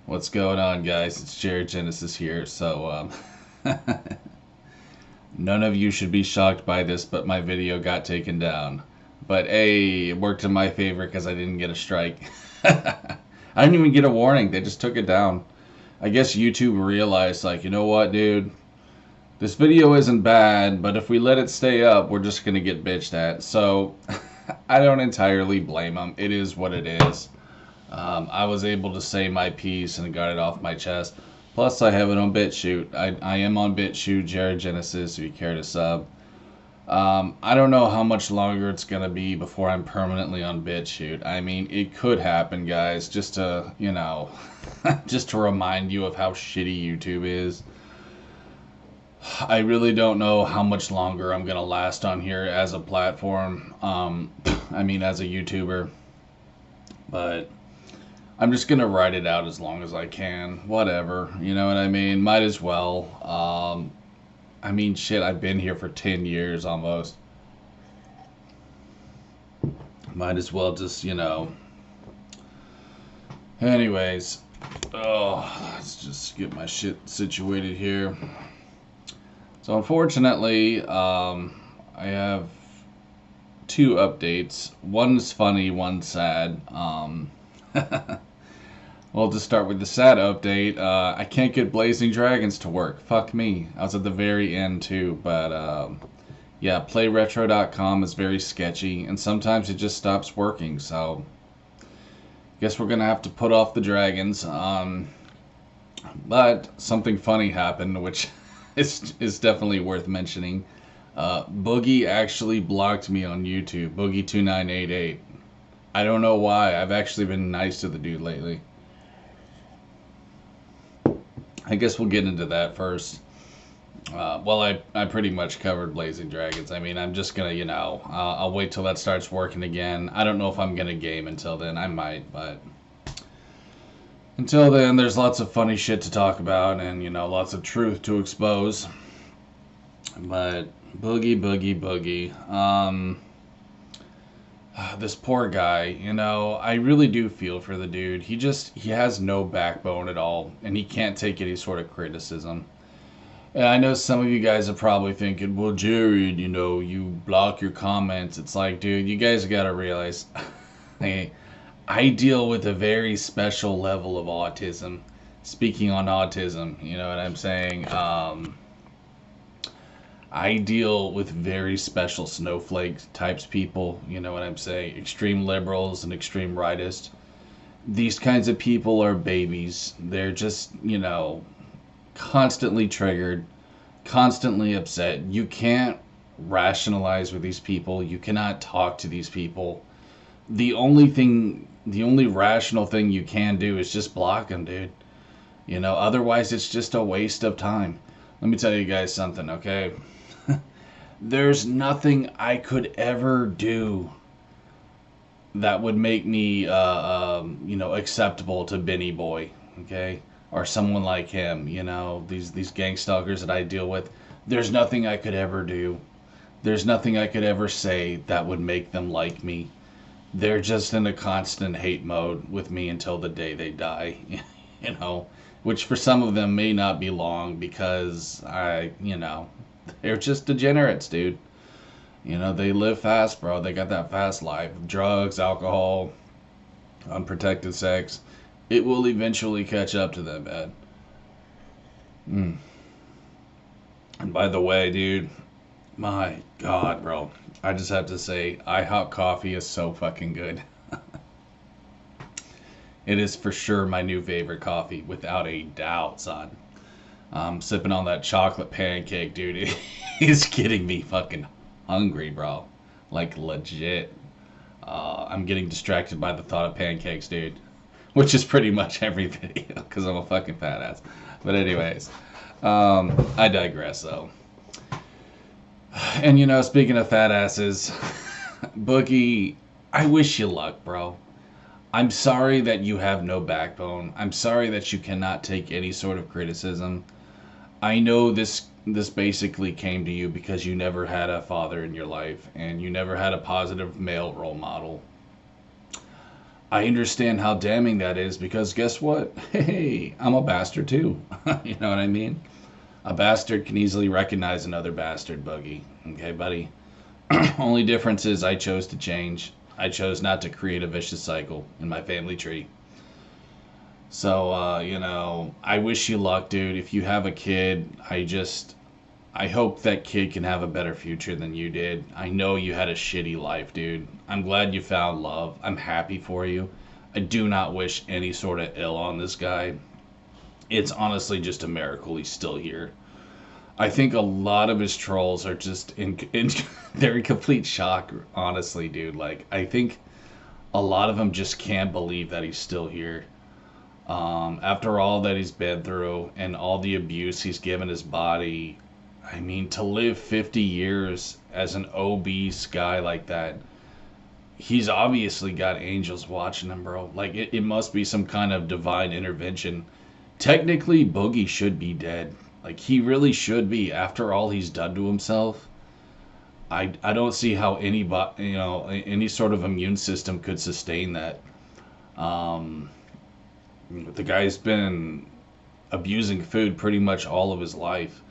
What's going on, guys? It's Jared Genesis here. None of you should be shocked by this, but my video got taken down. But hey, it worked in my favor because I didn't get a strike. I didn't even get a warning. They just took it down. I guess YouTube realized, like, you know what, dude? This video isn't bad, but if we let it stay up, we're just going to get bitched at. So, I don't entirely blame them. It is what it is. I was able to say my piece and got it off my chest. Plus, I have it on BitChute. I am on BitChute, Jared Genesis, if you care to sub. I don't know how much longer it's going to be before I'm permanently on BitChute. I mean, it could happen, guys, just to, just to remind you of how shitty YouTube is. I really don't know how much longer I'm going to last on here as a platform. As a YouTuber. But I'm just going to ride it out as long as I can. Whatever. You know what I mean? Might as well. Shit, I've been here for 10 years almost. Might as well just, Anyways. Oh, let's just get my shit situated here. So unfortunately, I have two updates. One's funny, one's sad. Well, to start with the sad update, I can't get Blazing Dragons to work. Fuck me. I was at the very end too, but yeah, playretro.com is very sketchy, and sometimes it just stops working, so guess we're gonna have to put off the dragons. But something funny happened, which is definitely worth mentioning. Boogie actually blocked me on YouTube, Boogie2988. I don't know why. I've actually been nice to the dude lately. I guess we'll get into that first. I pretty much covered Blazing Dragons. I'm just gonna, I'll wait till that starts working again. I don't know if I'm gonna game until then. I might, but until then, there's lots of funny shit to talk about and, lots of truth to expose. But Boogie. This poor guy, I really do feel for the dude. He has no backbone at all, and he can't take any sort of criticism. And I know some of you guys are probably thinking, well, Jared, you block your comments. It's like, dude, you guys gotta realize, I deal with a very special level of autism. Speaking on autism, you know what I'm saying? I deal with very special snowflake types people, you know what I'm saying? Extreme liberals and extreme rightists. These kinds of people are babies. They're just, constantly triggered, constantly upset. You can't rationalize with these people. You cannot talk to these people. The only rational thing you can do is just block them, dude. Otherwise it's just a waste of time. Let me tell you guys something, okay? There's nothing I could ever do that would make me, acceptable to Benny Boy, okay? Or someone like him, these gang stalkers that I deal with. There's nothing I could ever do. There's nothing I could ever say that would make them like me. They're just in a constant hate mode with me until the day they die, which for some of them may not be long because they're just degenerates, dude. They live fast, bro. They got that fast life. Drugs, alcohol, unprotected sex. It will eventually catch up to them, man. And by the way, dude, my God, bro. I just have to say, IHOP coffee is so fucking good. It is for sure my new favorite coffee, without a doubt, son. I'm sipping on that chocolate pancake, dude. It is getting me fucking hungry, bro. Like, legit. I'm getting distracted by the thought of pancakes, dude. Which is pretty much every video, because I'm a fucking fat ass. But anyways, I digress, though. And, speaking of fat asses, Boogie, I wish you luck, bro. I'm sorry that you have no backbone. I'm sorry that you cannot take any sort of criticism. I know this basically came to you because you never had a father in your life and you never had a positive male role model. I understand how damning that is because guess what? Hey, I'm a bastard too. You know what I mean? A bastard can easily recognize another bastard, Boogie. Okay, buddy? Only difference is I chose to change. I chose not to create a vicious cycle in my family tree. So, you know, I wish you luck, dude. If you have a kid, I hope that kid can have a better future than you did. I know you had a shitty life, dude. I'm glad you found love. I'm happy for you. I do not wish any sort of ill on this guy. It's honestly just a miracle he's still here. I think a lot of his trolls are just they're in complete shock, honestly, dude. Like, I think a lot of them just can't believe that he's still here. After all that he's been through and all the abuse he's given his body, I mean, to live 50 years as an obese guy like that, he's obviously got angels watching him, bro. Like, it must be some kind of divine intervention. Technically, Boogie should be dead. Like, he really should be. After all he's done to himself, I don't see how anybody, you know, any sort of immune system could sustain that. Um, the guy's been abusing food pretty much all of his life.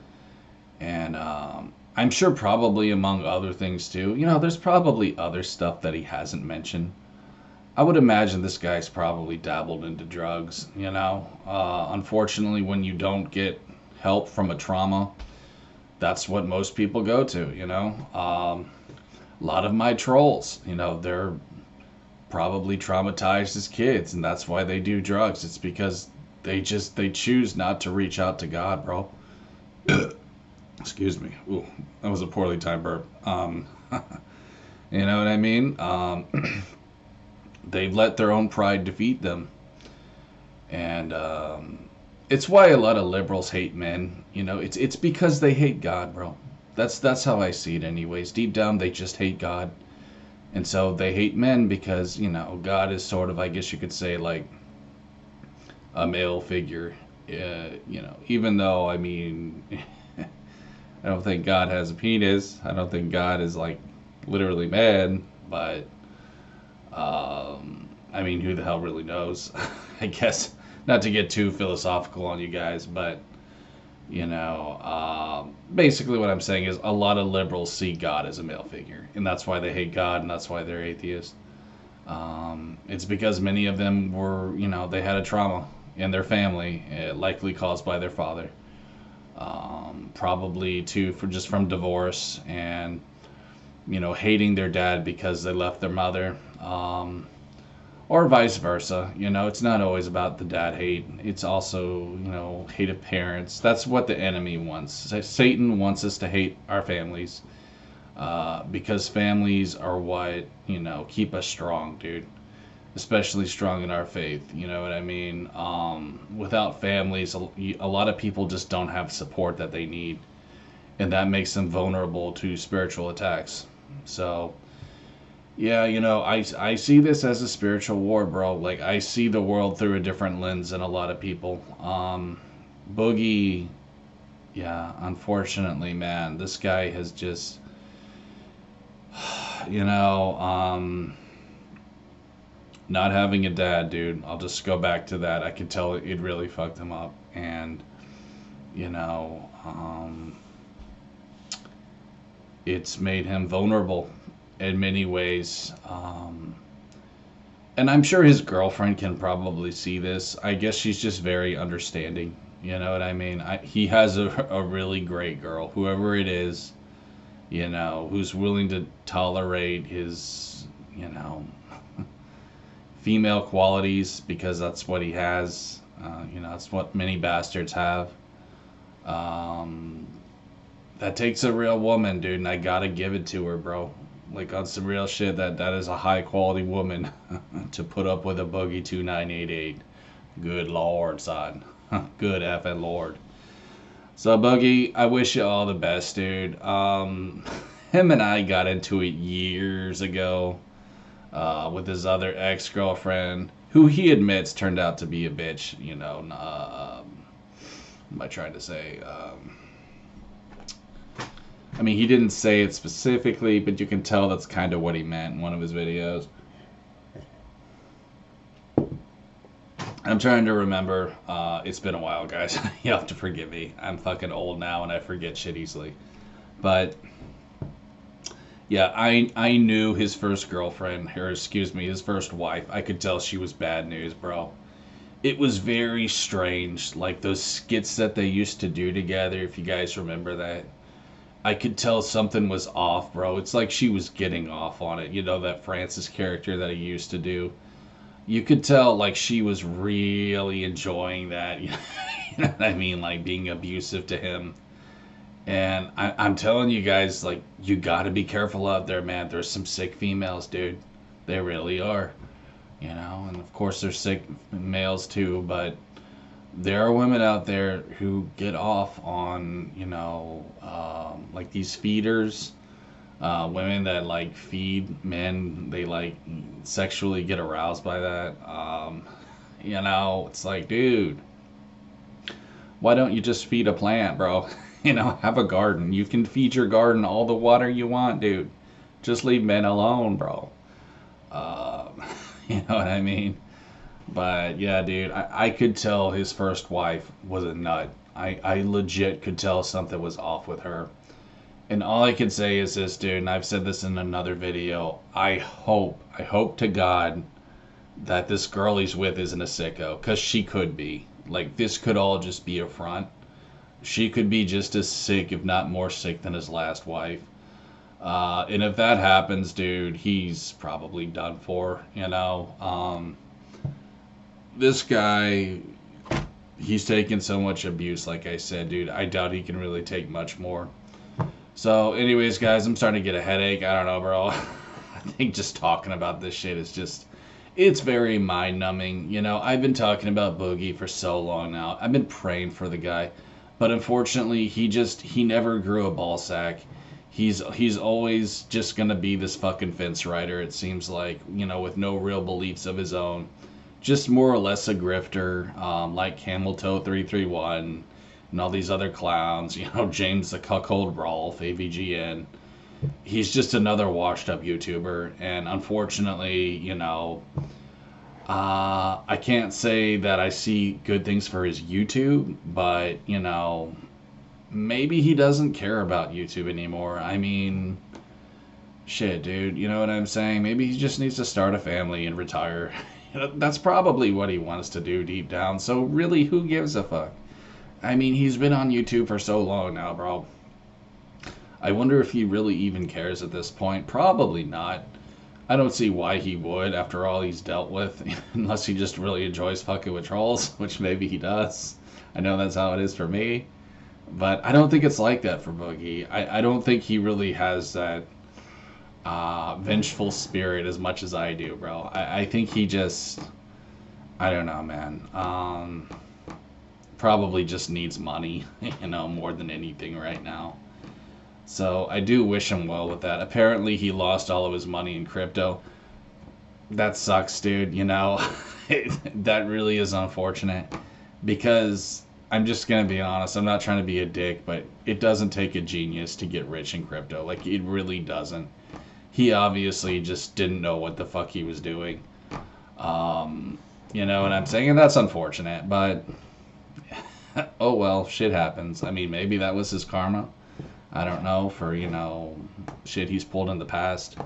And I'm sure probably among other things too. You know, there's probably other stuff that he hasn't mentioned. I would imagine this guy's probably dabbled into drugs, you know. Unfortunately, when you don't get help from a trauma, that's what most people go to, you know. A lot of my trolls, you know, they're probably traumatized as kids, and that's why they do drugs. It's because they choose not to reach out to God, bro. Excuse me. Ooh, that was a poorly timed burp. You know what I mean? They've let their own pride defeat them. And it's why a lot of liberals hate men. You know, it's because they hate God, bro. That's how I see it anyways. Deep down, they just hate God. And so they hate men because, you know, God is sort of, I guess you could say, like a male figure. You know, even though, I mean... I don't think God has a penis. I don't think God is like literally man, but I mean, who the hell really knows? I guess not to get too philosophical on you guys, but you know, basically what I'm saying is a lot of liberals see God as a male figure, and that's why they hate God, and that's why they're atheists. It's because many of them were, you know, they had a trauma in their family, likely caused by their father. Probably too from divorce and, you know, hating their dad because they left their mother, or vice versa. You know, it's not always about the dad hate. It's also, you know, hate of parents. That's what the enemy wants. Satan wants us to hate our families, because families are what, you know, keep us strong, dude. Especially strong in our faith, you know what I mean? Without families, a lot of people just don't have support that they need, and that makes them vulnerable to spiritual attacks. So, yeah, you know, I see this as a spiritual war, bro. Like, I see the world through a different lens than a lot of people. Boogie, yeah, unfortunately, man, this guy has just, you know, not having a dad, dude. I'll just go back to that. I could tell it really fucked him up. And, you know, it's made him vulnerable in many ways. And I'm sure his girlfriend can probably see this. I guess she's just very understanding. You know what I mean? He has a really great girl, whoever it is, you know, who's willing to tolerate his, you know, female qualities, because that's what he has. You know, that's what many bastards have. That takes a real woman, dude, and I gotta give it to her, bro. Like, on some real shit, that is a high quality woman to put up with a Boogie2988. Good lord, son. Good effing lord. So, Boogie, I wish you all the best, dude. Him and I got into it years ago. With his other ex-girlfriend, who he admits turned out to be a bitch, you know. What am I trying to say? I mean, he didn't say it specifically, but you can tell that's kind of what he meant in one of his videos. I'm trying to remember. It's been a while, guys. You have to forgive me. I'm fucking old now and I forget shit easily. But yeah, I knew his first girlfriend, or excuse me, his first wife. I could tell she was bad news, bro. It was very strange, like those skits that they used to do together, if you guys remember that. I could tell something was off, bro. It's like she was getting off on it. You know, that Francis character that he used to do. You could tell, like, she was really enjoying that. You know what I mean? Like, being abusive to him. And I'm telling you guys, like, you gotta be careful out there, man. There's some sick females, dude. They really are. You know, and of course there's sick males too, but there are women out there who get off on, you know, like these feeders, women that like feed men, they like sexually get aroused by that. You know, it's like, dude, why don't you just feed a plant, bro? You know, have a garden. You can feed your garden all the water you want, dude. Just leave men alone, bro. Uh, you know what I mean? But yeah, dude, I could tell his first wife was a nut. I legit could tell something was off with her. And all I can say is this, dude, and I've said this in another video. I hope to God that this girl he's with isn't a sicko, because she could be. Like, this could all just be a front. She could be just as sick, if not more sick, than his last wife. And if that happens, dude, he's probably done for, you know. This guy, he's taken so much abuse, like I said, dude. I doubt he can really take much more. So, anyways, guys, I'm starting to get a headache. I don't know, bro. I think just talking about this shit is just, it's very mind-numbing. You know, I've been talking about Boogie for so long now. I've been praying for the guy. But unfortunately, he never grew a ball sack. He's always just going to be this fucking fence rider, it seems like, you know, with no real beliefs of his own. Just more or less a grifter, like Camel Toe 331 and all these other clowns, you know, James the Cuckold Rolf, AVGN. He's just another washed up YouTuber, and unfortunately, you know, I can't say that I see good things for his YouTube, but, you know, maybe he doesn't care about YouTube anymore. I mean, shit, dude, you know what I'm saying? Maybe he just needs to start a family and retire. That's probably what he wants to do deep down, so really, who gives a fuck? I mean, he's been on YouTube for so long now, bro. I wonder if he really even cares at this point. Probably not. I don't see why he would, after all he's dealt with, unless he just really enjoys fucking with trolls, which maybe he does. I know that's how it is for me. But I don't think it's like that for Boogie. I don't think he really has that vengeful spirit as much as I do, bro. I think he just, I don't know, man. Probably just needs money, you know, more than anything right now. So I do wish him well with that. Apparently he lost all of his money in crypto. That sucks, dude, you know. That really is unfortunate. Because I'm just going to be honest, I'm not trying to be a dick, but it doesn't take a genius to get rich in crypto. Like, it really doesn't. He obviously just didn't know what the fuck he was doing. You know what I'm saying? And that's unfortunate, but oh well, shit happens. I mean, maybe that was his karma. I don't know, for, you know, shit he's pulled in the past.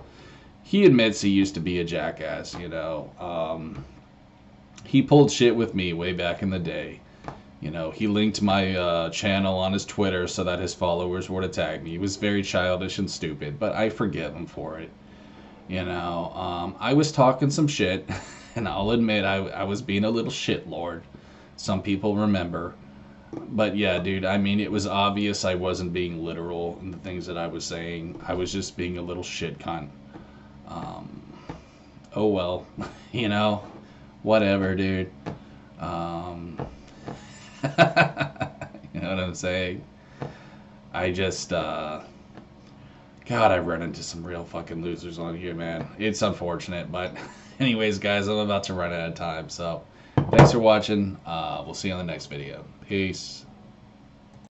He admits he used to be a jackass, you know. He pulled shit with me way back in the day. You know, he linked my channel on his Twitter so that his followers would attack me. He was very childish and stupid, but I forgive him for it. You know, I was talking some shit, and I'll admit I was being a little shitlord. Some people remember. But yeah, dude, I mean, it was obvious I wasn't being literal in the things that I was saying. I was just being a little shit cunt. Oh well, you know, whatever, dude. You know what I'm saying? I just, God, I've run into some real fucking losers on here, man. It's unfortunate, but anyways, guys, I'm about to run out of time, so thanks for watching. We'll see you on the next video. Peace.